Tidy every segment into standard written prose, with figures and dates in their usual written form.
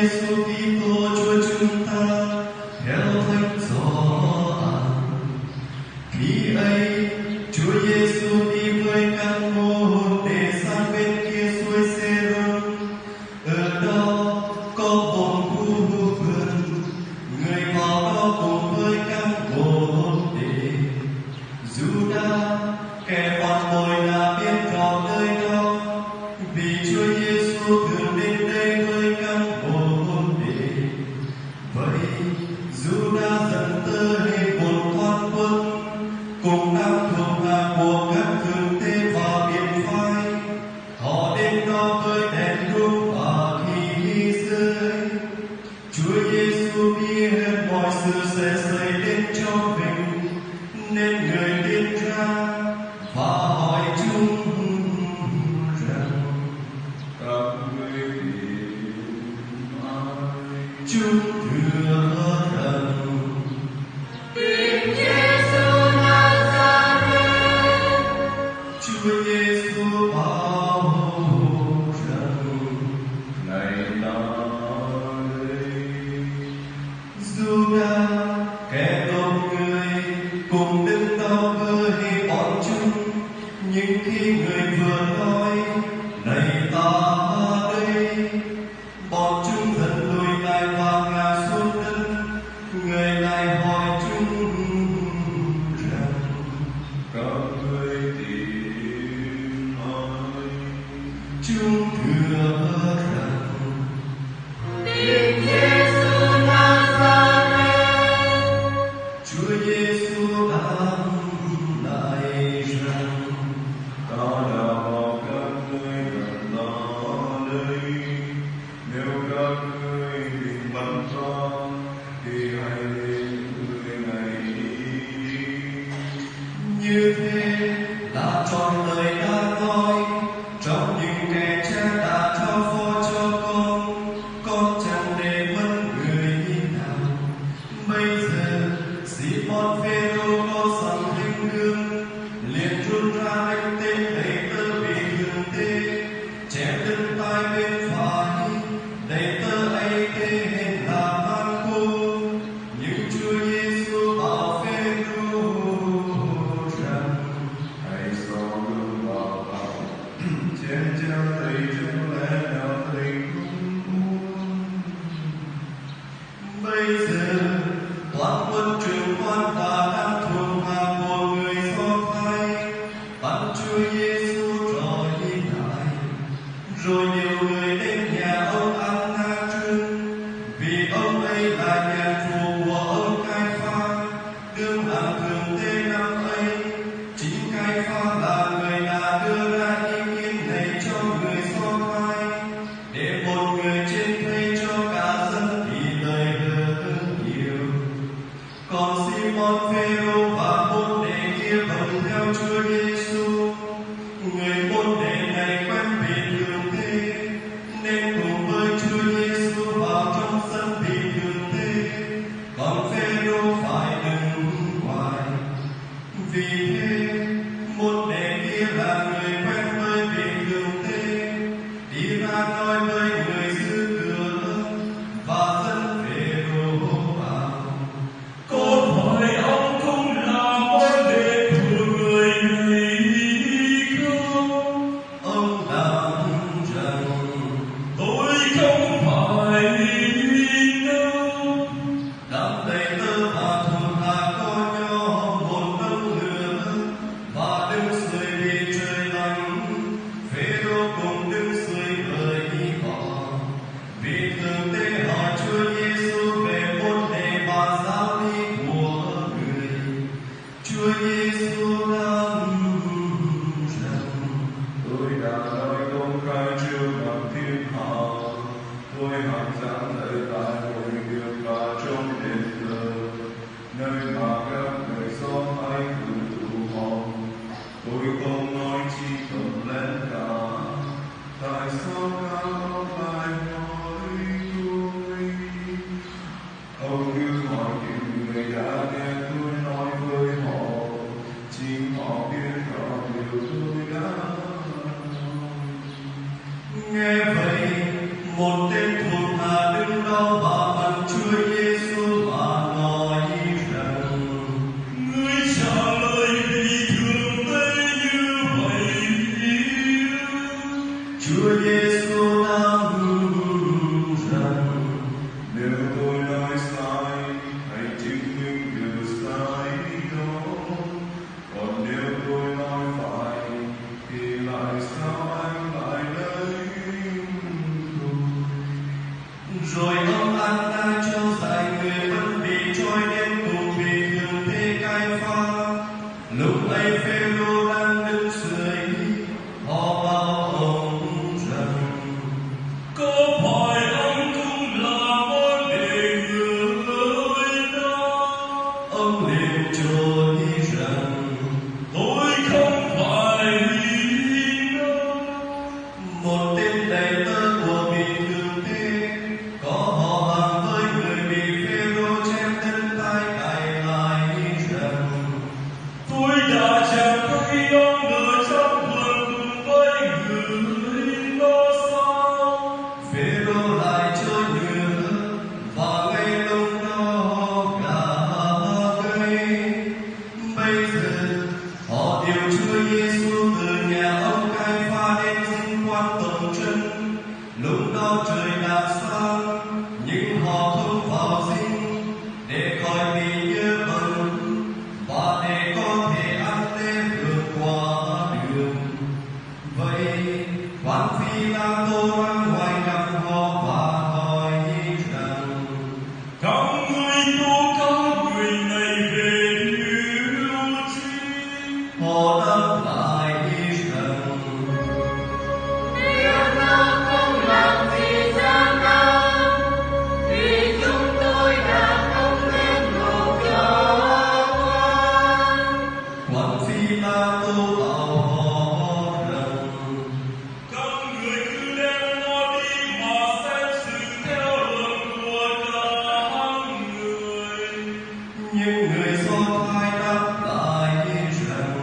Giêsu Kitô Chúa chúng ta theo thánh Gioan. Khi ấy Chúa Giêsu đi với các môn đệ sang bên kia suối Giê-rôn. Ở đó có một khu vườn, người vào đó cùng với các môn đệ. Giuđa kẻ phản bội là biết rõ nơi đó, vì Chúa Giêsu thường đến đây với các môn đệ. Vậy Giuđa dẫn tới một toán quân cùng các thuộc hạ của các thượng tế và biện phái. Họ đến đó với đèn đuốc và khí giới. Chúa Giêsu biết mọi sự sẽ xảy đến cho mình, nên người tiến ra và hỏi chúng rằng: các ngươi tìm ai? Chúng thưa rằng: tìm Giêsu Nazareth. Chúa Giêsu bảo rằng: này ta đây. Giuđa kẻ gồm người cùng đứng đó với bọn chúng, nhưng khi người vừa nói này ta đây, bọn chúng dần lùi lại và ngã xuống đất. Người lại hỏi chúng rằng: các ngươi tìm ai? Chúng thưa rằng: Tìm Giêsu Nazareth. Chúa Giêsu đáp lại rằng: ta đã bảo các ngươi gần ta đây. Nếu các ngươi định bắn ta, thì hãy đến người này đi. Như thế là trọn lời đã nói trong những kẻ cha đã trao phó cho con chẳng để mất người nào. Bây giờ Simon Phêrô có sẵn linh gươm, liền rút ra đánh tên đầy tớ bị thương tê, chém lưng tai bên phải. Đầy tớ ấy tên là Marco. Nhưng Chúa Giêsu bảo Phêrô rằng: hãy xỏ gươm vào lòng, chém treo tay chẳng lẽ nào thầy không muốn. Bây giờ toàn quân trưởng quan và các thuộc hạ của người Do Thái bắt Chúa Giêsu rồi đi lại. Rồi nhiều người đến nhà ông Anna-trương, vì ông ấy là nhà phụ của ông Cai-pha, đương làm thượng tế năm ấy. Chính Cai-pha là người đã đưa ra ý kiến này cho người Do Thái, để một người trên thuê cho cả dân thì lời hơn nhiều. Còn Simon Phêrô và môn đệ kia vẫn theo Chúa Giêsu. Người môn đệ này quen bị thường thế, nên cùng với Chúa Giêsu vào trong sân bị thường thế, còn Phêrô phải đứng ngoài. Vì thế môn đệ kia là người quen với bị thường thế, đi ra nói với người giữ cửa và dẫn Phêrô vào. Con hỏi ông không là môn đệ của người này không? Ông đáp rằng: Tôi không phải đâu. đám đầy tớ và thuộc hạ có nhau một đống lửa và đứng sưởi vì trời lạnh. Phêrô cùng đứng sưởi với họ. Vì thường tế hỏi Chúa Giêsu về môn đệ và giáo lý của người. Chúa Giêsu đáp rằng: tôi đã nói công khai trước mặt thiên hạ. Tôi hằng giảng dạy tại hội nghiệp và trong đền thờ, nơi mà các người Do Thái thường tụ họp. Tôi không nói chi cầm lén cả. Tại sao các ông lại hỏi tôi? Ông cứ hỏi những người đã nghe tôi nói với họ. Chính họ biết rõ điều tôi đã nói. Nghe vậy, một tên thuộc hạ đứng Lúc ấy Phêrô đang đứng dưới, họ bảo ông rằng: Có phải ông cũng là món đệ người đó? Ông liền trôi rằng: Tôi không phải đâu. Một tên đầy tớ của vị thượng đế có họ hàng với người bị Phêrô chém đến tay cày lại rằng: Tôi đã chẳng thấy ông ở trong vườn cùng với người đó sao? Phêrô lại trôi nữa và ngay lúc đó cả gây. Bây giờ họ điều Chúa Giêsu từ nhà ông Cai-pha đến dinh quan tổng trấn. Lúc đó trời đã sáng, nhưng họ không vào dinh để khỏi bị nhớ bẩn và để có thể ăn lễ vượt qua đường. Vậy quan Phi-la-tô ra ngoài gặp họ và hỏi rằng: Các ngươi tố cáo người này về điều chi? Họ đáp lại rằng: Nếu nó không làm gì gian nan, thì chúng tôi đã không nên nộp cho quan. Quan Phi-la-tô bảo họ rằng: Các người cứ đem nó đi mà xét xử theo luật của cả người. Nhưng người Do Thái đáp lại rằng: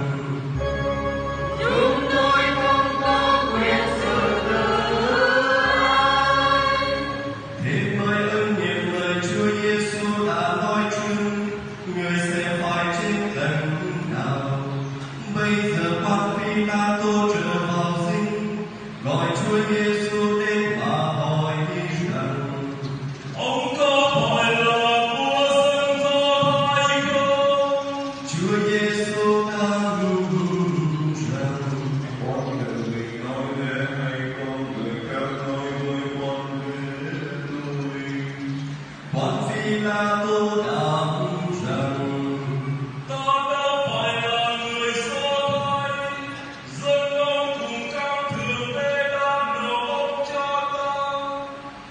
Chúng tôi không có quyền xử tử ai. Thế mới ưng nghiệm lời Chúa Giêsu đã nói trước, người sẽ phải chết lần nào. Bây giờ quan Phi-la-tô trở vào dinh, gọi Chúa Giêsu đến và hỏi rằng: Ông có phải là vua dân Do Thái không? Chúa Giêsu đáp rằng: Con đừng mình nói thế hay con người khác nói với con về tôi. Quan Phi-la-tô đáp rằng: Ta đã phải là người Do Thái, dân ông cùng các thượng đế đã nộp ông cho ta.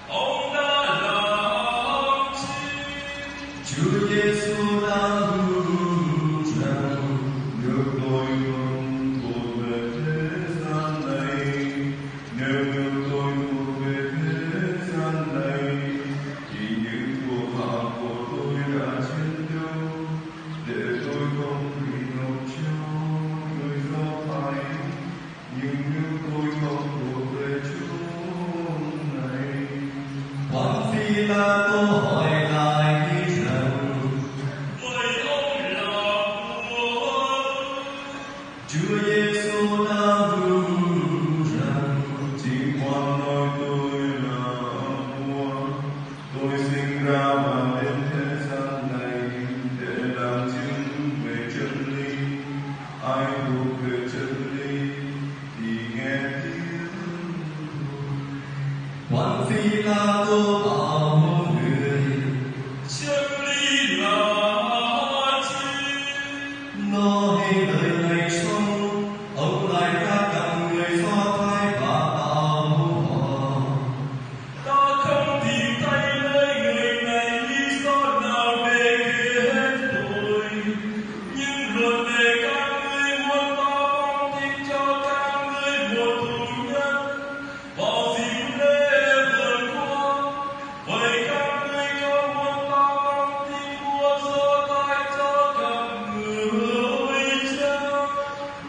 Ông đã làm chi? Chúa Giêsu đáp rằng: Nước tôi không thuộc về thế gian này. Nếu nước tôi thuộc về thế gian này, thì những thuộc hạ của tôi đã chết đâu, để tôi không bị nộp cho người Do Thái. Nhưng nước tôi không thuộc về chúng này. Quan Phi-la-tô hỏi lại rằng: Vậy ông là vua? Chúa Giêsu đáp rằng: Chính quan nói tôi là vua. Tôi sinh ra và đến thế gian này để làm chứng về chân lý. Ai thuộc về chân lý thì nghe tiếng tôi. Quan Phi-la-tô bảo người: Chân lý là chi? nói lời này xong, ông lại ra gặp người Do Thái và bảo họ: Ta không tìm thấy nơi người này lý do nào để kết tội. Nhưng luật lệ các ngươi muốn ta phóng thích cho các ngươi một tù nhân vào dịp lễ vượt qua. Vậy các ngươi có muốn ta phóng thích vua Do Thái cho các người chăng?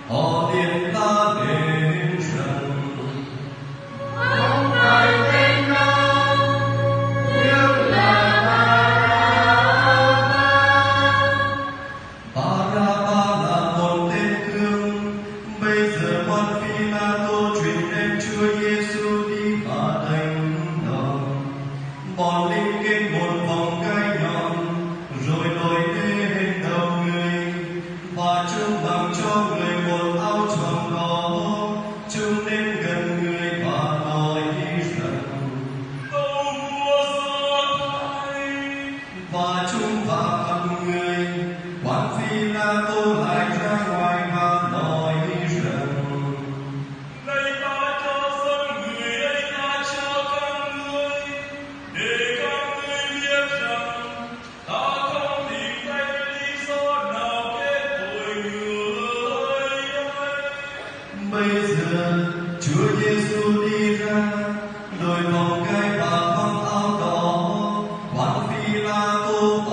họ liền ta đến rằng: Không phải tên nó, nhưng là Ba-ra-ba là một tên cương. Bây giờ quan Phi-la-tô truyền đem Chúa Giêsu đi và đánh đòn. Bọn lính kết một vòng gai nhọn, rồi đội lên đầu người và trông bằng cho người một áo choàng đỏ. Chúng đến gần người và hỏi rằng: Tâu vua Do Thái. và chúng và gặp người. Quan Phi-la-tô lại ra ngoài Bây giờ Chúa Giêsu đi ra, đội vòng gai và khoác áo đỏ, quan Phi La Tô